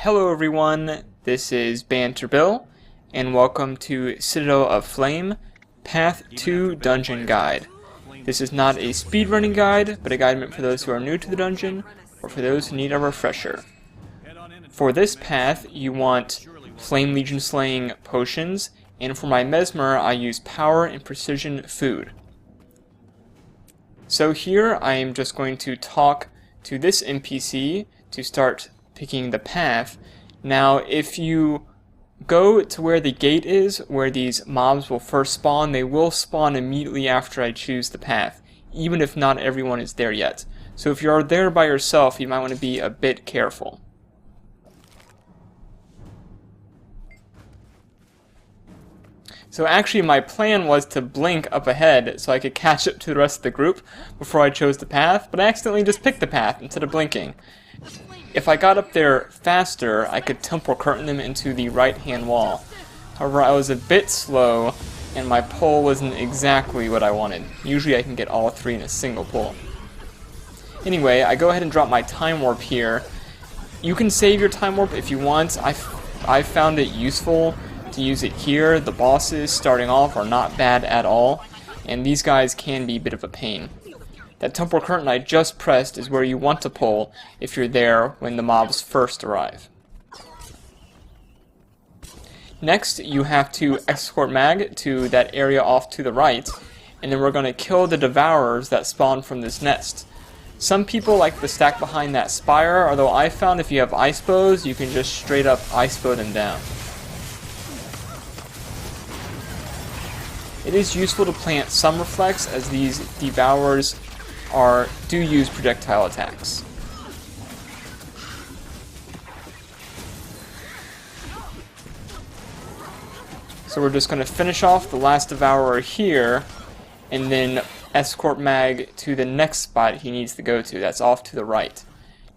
Hello everyone, this is Banter Bill, and welcome to Citadel of Flame, Path 2 Dungeon Guide. This is not a speedrunning guide, but a guide meant for those who are new to the dungeon, or for those who need a refresher. For this path, you want Flame Legion Slaying potions, and for my mesmer, I use Power and Precision Food. So here, I am just going to talk to this NPC to start picking the path. Now, if you go to where the gate is, where these mobs will first spawn, they will spawn immediately after I choose the path, even if not everyone is there yet. So if you're there by yourself, you might want to be a bit careful. So actually my plan was to blink up ahead so I could catch up to the rest of the group before I chose the path, but I accidentally just picked the path instead of blinking. If I got up there faster, I could temporal curtain them into the right-hand wall. However, I was a bit slow, and my pull wasn't exactly what I wanted. Usually I can get all three in a single pull. Anyway, I go ahead and drop my time warp here. You can save your time warp if you want. I found it useful to use it here. The bosses starting off are not bad at all, and these guys can be a bit of a pain. That temporal curtain I just pressed is where you want to pull if you're there when the mobs first arrive. Next, you have to escort mag to that area off to the right, and then we're going to kill the devourers that spawn from this nest. Some people like to stack behind that spire, although I found if you have ice bows, you can just straight up ice bow them down. It is useful to plant some reflex, as these devourers do use projectile attacks. So we're just going to finish off the last devourer here, and then escort mag to the next spot he needs to go to. That's off to the right.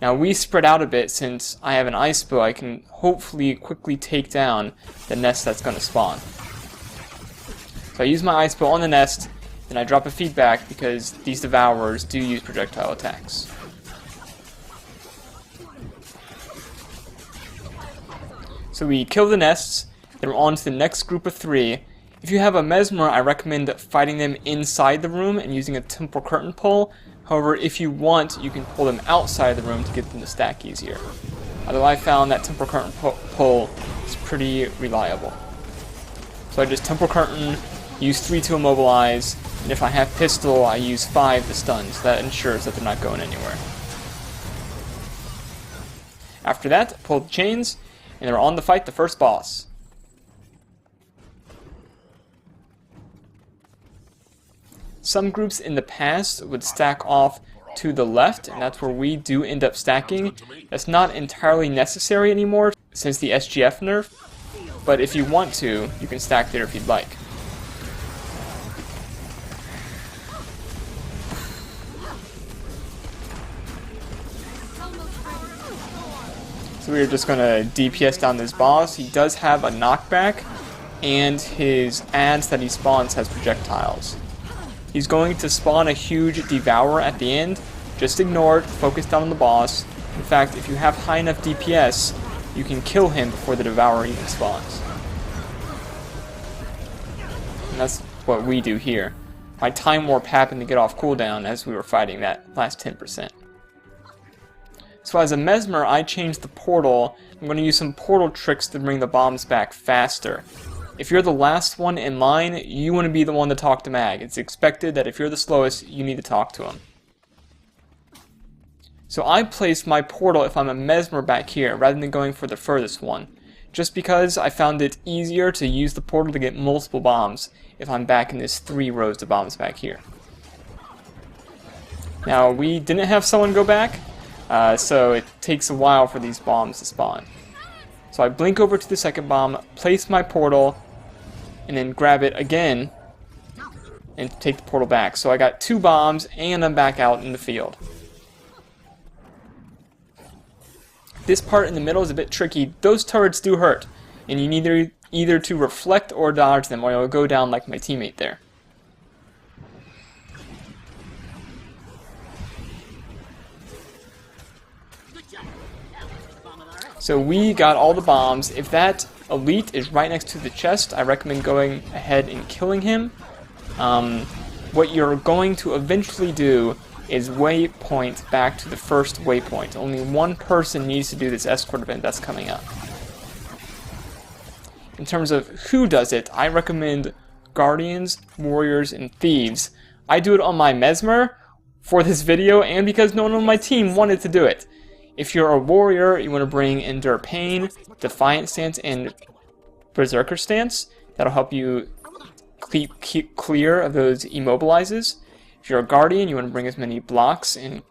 Now we spread out a bit. Since I have an ice bow, I can hopefully quickly take down the nest that's going to spawn. So I use my ice bow on the nest, and I drop a feedback because these devourers do use projectile attacks. So we kill the nests, then we're on to the next group of 3. If you have a mesmer, I recommend fighting them inside the room and using a temporal curtain pull. However, if you want, you can pull them outside the room to get them to stack easier. Although I found that temporal curtain pull is pretty reliable. So I just temporal curtain, use 3 to immobilize, and if I have pistol, I use 5 to stun, so that ensures that they're not going anywhere. After that, pull the chains, and they're on to fight the first boss. Some groups in the past would stack off to the left, and that's where we do end up stacking. That's not entirely necessary anymore since the SGF nerf, but if you want to, you can stack there if you'd like. So we're just going to DPS down this boss. He does have a knockback, and his ads that he spawns has projectiles. He's going to spawn a huge devourer at the end. Just ignore it, focus down on the boss. In fact, if you have high enough DPS, you can kill him before the devourer even spawns. And that's what we do here. My time warp happened to get off cooldown as we were fighting that last 10%. So as a mesmer, I changed the portal. I'm going to use some portal tricks to bring the bombs back faster. If you're the last one in line, you want to be the one to talk to mag. It's expected that if you're the slowest, you need to talk to him. So I placed my portal if I'm a mesmer back here, rather than going for the furthest one. Just because I found it easier to use the portal to get multiple bombs if I'm back in this 3 rows of bombs back here. Now, we didn't have someone go back, so it takes a while for these bombs to spawn. So I blink over to the second bomb, place my portal, and then grab it again, and take the portal back. So I got 2 bombs, and I'm back out in the field. This part in the middle is a bit tricky. Those turrets do hurt, and you need either to reflect or dodge them, or you'll go down like my teammate there. So we got all the bombs. If that elite is right next to the chest, I recommend going ahead and killing him. What you're going to eventually do is waypoint back to the first waypoint. Only one person needs to do this escort event that's coming up. In terms of who does it, I recommend Guardians, Warriors, and Thieves. I do it on my mesmer for this video and because no one on my team wanted to do it. If you're a Warrior, you want to bring Endure Pain, Defiant Stance, and Berserker Stance. That'll help you keep clear of those immobilizes. If you're a Guardian, you want to bring as many blocks and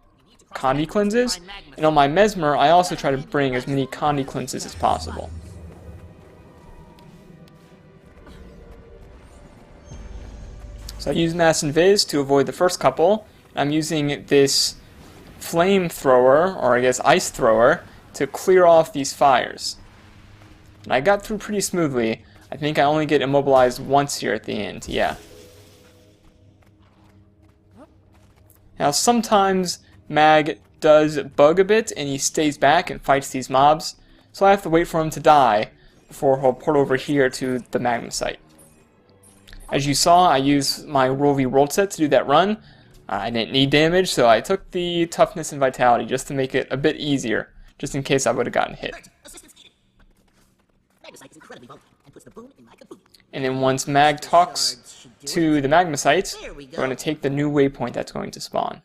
Condi cleanses. And on my mesmer, I also try to bring as many Condi cleanses as possible. So I use Mass Invis to avoid the first couple. I'm using this flamethrower, or I guess ice thrower, to clear off these fires. And I got through pretty smoothly. I think I only get immobilized once here at the end, yeah. Now sometimes Mag does bug a bit and he stays back and fights these mobs, so I have to wait for him to die before he'll port over here to the magma site. As you saw, I used my World v World set to do that run. I didn't need damage, so I took the toughness and vitality just to make it a bit easier, just in case I would have gotten hit. And then once Mag talks to the magma site, we're going to take the new waypoint that's going to spawn.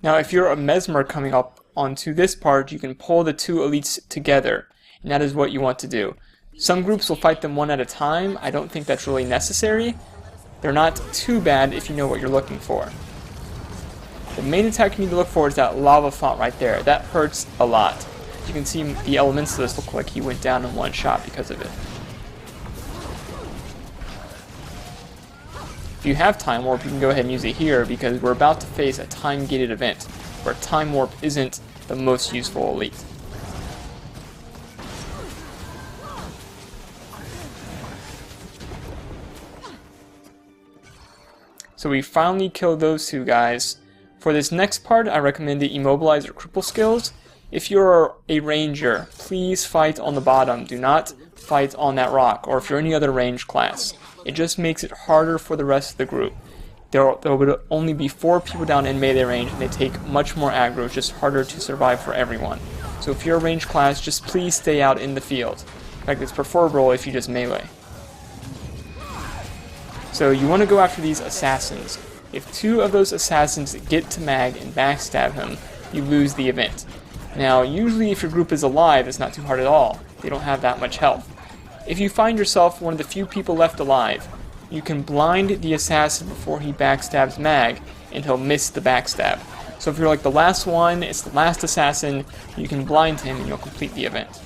Now if you're a mesmer coming up onto this part, you can pull the two elites together, and that is what you want to do. Some groups will fight them one at a time. I don't think that's really necessary. They're not too bad if you know what you're looking for. The main attack you need to look for is that lava font right there. That hurts a lot. You can see the elementalist look like he went down in one shot because of it. If you have Time Warp, you can go ahead and use it here because we're about to face a time-gated event where Time Warp isn't the most useful elite. So we finally killed those two guys. For this next part, I recommend the Immobilize or Cripple skills. If you're a ranger, please fight on the bottom. Do not fight on that rock, or if you're any other range class. It just makes it harder for the rest of the group. There would only be 4 people down in melee range, and they take much more aggro. It's just harder to survive for everyone. So if you're a range class, just please stay out in the field. In fact, it's preferable if you just melee. So you want to go after these assassins. If 2 of those assassins get to Mag and backstab him, you lose the event. Now, usually if your group is alive, it's not too hard at all. They don't have that much health. If you find yourself one of the few people left alive, you can blind the assassin before he backstabs Mag, and he'll miss the backstab. So if you're like the last one, it's the last assassin, you can blind him and you'll complete the event.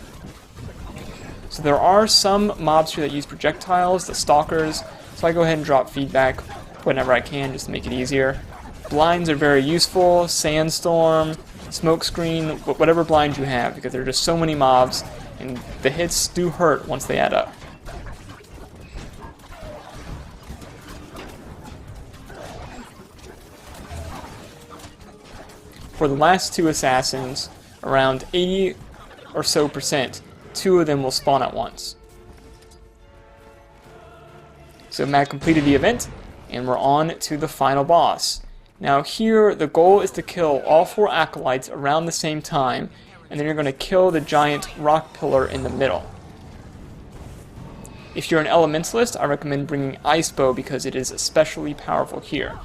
So there are some mobs here that use projectiles, the stalkers, so I go ahead and drop feedback whenever I can just to make it easier. Blinds are very useful, sandstorm, smokescreen, whatever blind you have, because there are just so many mobs, and the hits do hurt once they add up. For the last 2 assassins, around 80 or so %, 2 of them will spawn at once. So Matt completed the event, and we're on to the final boss. Now here, the goal is to kill all 4 acolytes around the same time, and then you're going to kill the giant rock pillar in the middle. If you're an elementalist, I recommend bringing Ice Bow because it is especially powerful here.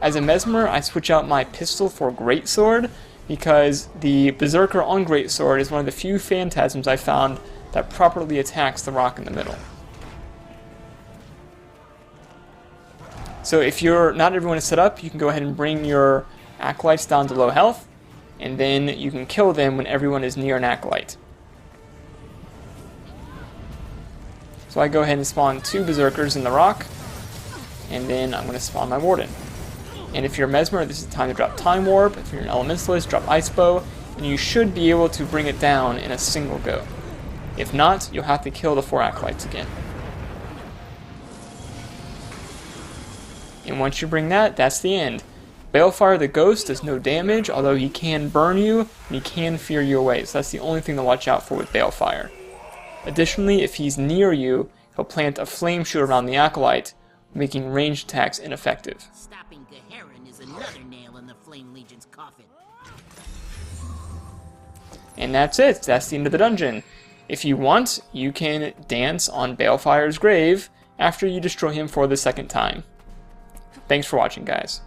As a mesmer, I switch out my pistol for Greatsword because the Berserker on Greatsword is one of the few phantasms I found that properly attacks the rock in the middle. So if not everyone is set up, you can go ahead and bring your acolytes down to low health, and then you can kill them when everyone is near an acolyte. So I go ahead and spawn 2 Berserkers in the rock, and then I'm going to spawn my Warden. And if you're a mesmer, this is the time to drop Time Warp. If you're an elementalist, drop Ice Bow, and you should be able to bring it down in a single go. If not, you'll have to kill the 4 acolytes again. And once you bring that, that's the end. Balefire the Ghost does no damage, although he can burn you, and he can fear you away, so that's the only thing to watch out for with Balefire. Additionally, if he's near you, he'll plant a flame shoot around the Acolyte, making ranged attacks ineffective. Stopping Gaharin is another nail in the Flame Legion's coffin. And that's it, that's the end of the dungeon. If you want, you can dance on Balefire's grave after you destroy him for the second time. Thanks for watching, guys.